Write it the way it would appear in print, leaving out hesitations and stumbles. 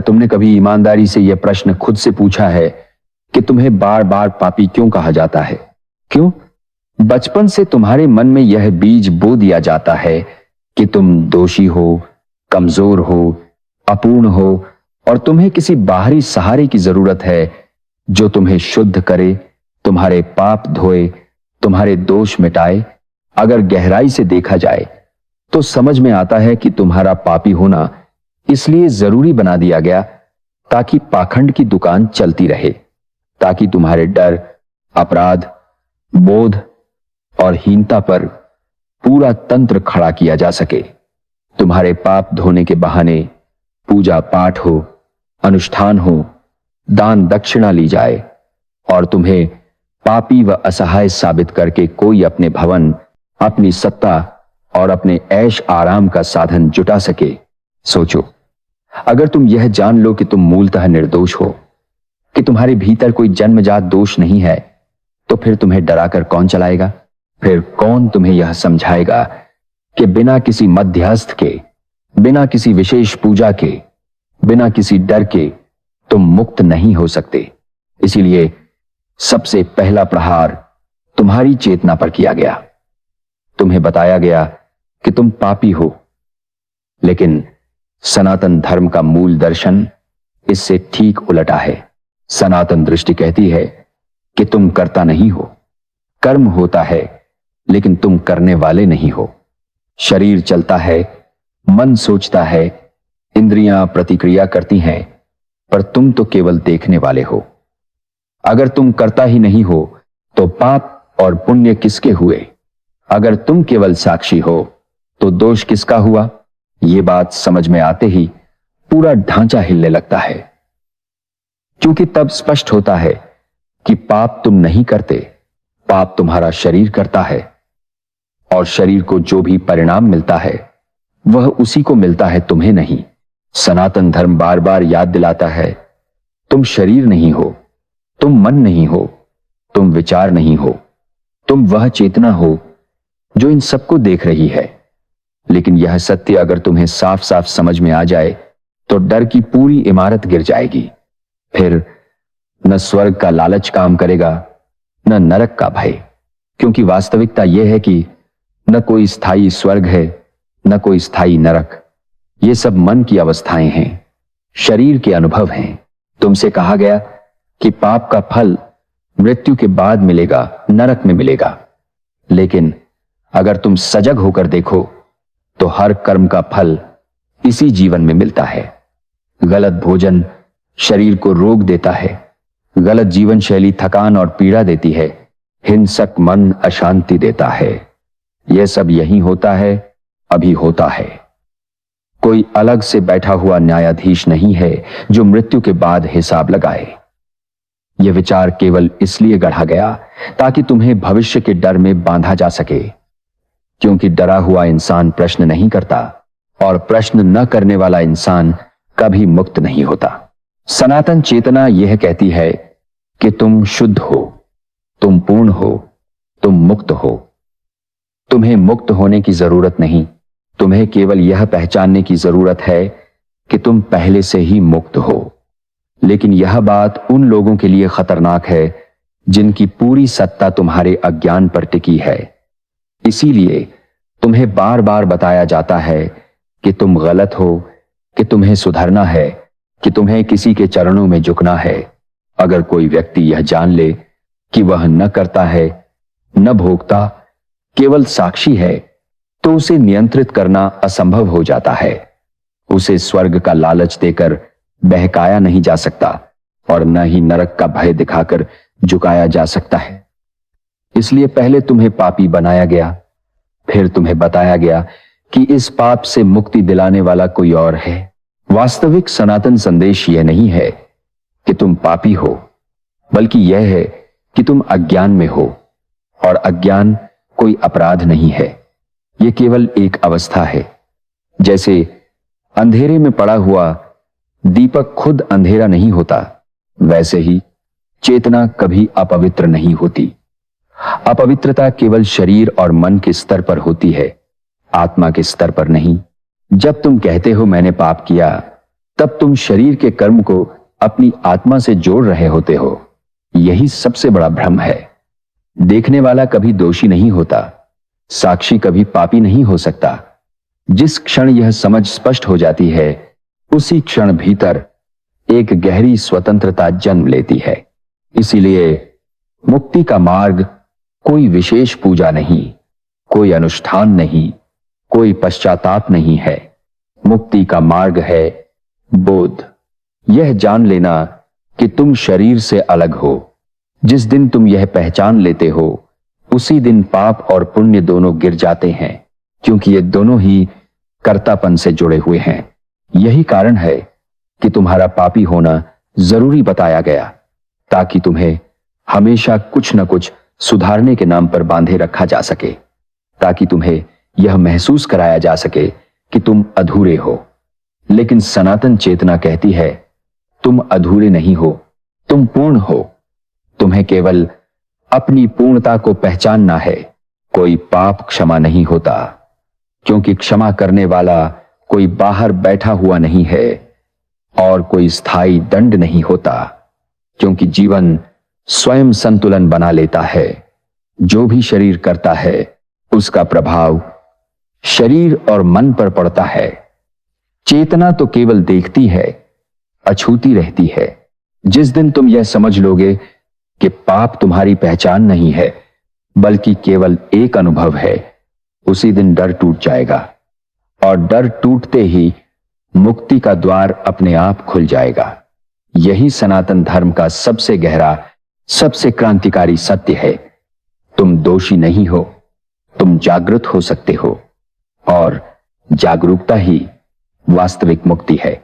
तुमने कभी ईमानदारी से यह प्रश्न खुद से पूछा है कि तुम्हें बार बार पापी क्यों कहा जाता है? क्यों? बचपन से तुम्हारे मन में यह बीज बो दिया जाता है कि तुम दोषी हो, कमजोर हो, अपूर्ण हो और तुम्हें किसी बाहरी सहारे की जरूरत है जो तुम्हें शुद्ध करे, तुम्हारे पाप धोए, तुम्हारे दोष मिटाए। अगर गहराई से देखा जाए तो समझ में आता है कि तुम्हारा पापी होना इसलिए जरूरी बना दिया गया ताकि पाखंड की दुकान चलती रहे, ताकि तुम्हारे डर, अपराध बोध और हीनता पर पूरा तंत्र खड़ा किया जा सके। तुम्हारे पाप धोने के बहाने पूजा पाठ हो, अनुष्ठान हो, दान दक्षिणा ली जाए और तुम्हें पापी व असहाय साबित करके कोई अपने भवन, अपनी सत्ता और अपने ऐश आराम का साधन जुटा सके। सोचो, अगर तुम यह जान लो कि तुम मूलतः निर्दोष हो, कि तुम्हारे भीतर कोई जन्मजात दोष नहीं है, तो फिर तुम्हें डराकर कौन चलाएगा? फिर कौन तुम्हें यह समझाएगा कि बिना किसी मध्यस्थ के, बिना किसी विशेष पूजा के, बिना किसी डर के तुम मुक्त नहीं हो सकते? इसीलिए सबसे पहला प्रहार तुम्हारी चेतना पर किया गया। तुम्हें बताया गया कि तुम पापी हो, लेकिन सनातन धर्म का मूल दर्शन इससे ठीक उलटा है। सनातन दृष्टि कहती है कि तुम कर्ता नहीं हो, कर्म होता है लेकिन तुम करने वाले नहीं हो। शरीर चलता है, मन सोचता है, इंद्रियां प्रतिक्रिया करती हैं, पर तुम तो केवल देखने वाले हो। अगर तुम करता ही नहीं हो तो पाप और पुण्य किसके हुए? अगर तुम केवल साक्षी हो तो दोष किसका हुआ? ये बात समझ में आते ही पूरा ढांचा हिलने लगता है, क्योंकि तब स्पष्ट होता है कि पाप तुम नहीं करते, पाप तुम्हारा शरीर करता है और शरीर को जो भी परिणाम मिलता है वह उसी को मिलता है, तुम्हें नहीं। सनातन धर्म बार बार याद दिलाता है, तुम शरीर नहीं हो, तुम मन नहीं हो, तुम विचार नहीं हो, तुम वह चेतना हो जो इन सबको देख रही है। लेकिन यह सत्य अगर तुम्हें साफ साफ समझ में आ जाए तो डर की पूरी इमारत गिर जाएगी। फिर न स्वर्ग का लालच काम करेगा, न नरक का भय, क्योंकि वास्तविकता यह है कि न कोई स्थायी स्वर्ग है, न कोई स्थायी नरक। ये सब मन की अवस्थाएं हैं, शरीर के अनुभव हैं। तुमसे कहा गया कि पाप का फल मृत्यु के बाद मिलेगा, नरक में मिलेगा। लेकिन अगर तुम सजग होकर देखो तो हर कर्म का फल इसी जीवन में मिलता है। गलत भोजन शरीर को रोग देता है, गलत जीवन शैली थकान और पीड़ा देती है, हिंसक मन अशांति देता है। यह सब यही होता है, अभी होता है। कोई अलग से बैठा हुआ न्यायाधीश नहीं है जो मृत्यु के बाद हिसाब लगाए। यह विचार केवल इसलिए गढ़ा गया ताकि तुम्हें भविष्य के डर में बांधा जा सके, क्योंकि डरा हुआ इंसान प्रश्न नहीं करता और प्रश्न न करने वाला इंसान कभी मुक्त नहीं होता। सनातन चेतना यह कहती है कि तुम शुद्ध हो, तुम पूर्ण हो, तुम मुक्त हो। तुम्हें मुक्त होने की जरूरत नहीं, तुम्हें केवल यह पहचानने की जरूरत है कि तुम पहले से ही मुक्त हो। लेकिन यह बात उन लोगों के लिए खतरनाक है जिनकी पूरी सत्ता तुम्हारे अज्ञान पर टिकी है। इसीलिए तुम्हें बार बार बताया जाता है कि तुम गलत हो, कि तुम्हें सुधरना है, कि तुम्हें किसी के चरणों में झुकना है। अगर कोई व्यक्ति यह जान ले कि वह न करता है, न भोगता, केवल साक्षी है, तो उसे नियंत्रित करना असंभव हो जाता है। उसे स्वर्ग का लालच देकर बहकाया नहीं जा सकता और न ही नरक का भय दिखाकर झुकाया जा सकता है। इसलिए पहले तुम्हें पापी बनाया गया, फिर तुम्हें बताया गया कि इस पाप से मुक्ति दिलाने वाला कोई और है। वास्तविक सनातन संदेश यह नहीं है कि तुम पापी हो, बल्कि यह है कि तुम अज्ञान में हो, और अज्ञान कोई अपराध नहीं है, यह केवल एक अवस्था है। जैसे अंधेरे में पड़ा हुआ दीपक खुद अंधेरा नहीं होता, वैसे ही चेतना कभी अपवित्र नहीं होती। अपवित्रता केवल शरीर और मन के स्तर पर होती है, आत्मा के स्तर पर नहीं। जब तुम कहते हो मैंने पाप किया, तब तुम शरीर के कर्म को अपनी आत्मा से जोड़ रहे होते हो। यही सबसे बड़ा भ्रम है। देखने वाला कभी दोषी नहीं होता, साक्षी कभी पापी नहीं हो सकता। जिस क्षण यह समझ स्पष्ट हो जाती है, उसी क्षण भीतर एक गहरी स्वतंत्रता जन्म लेती है। इसीलिए मुक्ति का मार्ग कोई विशेष पूजा नहीं, कोई अनुष्ठान नहीं, कोई पश्चाताप नहीं है। मुक्ति का मार्ग है बोध, यह जान लेना कि तुम शरीर से अलग हो। जिस दिन तुम यह पहचान लेते हो, उसी दिन पाप और पुण्य दोनों गिर जाते हैं, क्योंकि ये दोनों ही कर्तापन से जुड़े हुए हैं। यही कारण है कि तुम्हारा पापी होना जरूरी बताया गया, ताकि तुम्हें हमेशा कुछ न कुछ सुधारने के नाम पर बांधे रखा जा सके, ताकि तुम्हें यह महसूस कराया जा सके कि तुम अधूरे हो। लेकिन सनातन चेतना कहती है, तुम अधूरे नहीं हो, तुम पूर्ण हो। तुम्हें केवल अपनी पूर्णता को पहचानना है। कोई पाप क्षमा नहीं होता, क्योंकि क्षमा करने वाला कोई बाहर बैठा हुआ नहीं है, और कोई स्थायी दंड नहीं होता, क्योंकि जीवन स्वयं संतुलन बना लेता है। जो भी शरीर करता है, उसका प्रभाव शरीर और मन पर पड़ता है। चेतना तो केवल देखती है, अछूती रहती है। जिस दिन तुम यह समझ लोगे कि पाप तुम्हारी पहचान नहीं है, बल्कि केवल एक अनुभव है, उसी दिन डर टूट जाएगा, और डर टूटते ही मुक्ति का द्वार अपने आप खुल जाएगा। यही सनातन धर्म का सबसे गहरा, सबसे क्रांतिकारी सत्य है। तुम दोषी नहीं हो, तुम जागृत हो सकते हो, और जागरूकता ही वास्तविक मुक्ति है।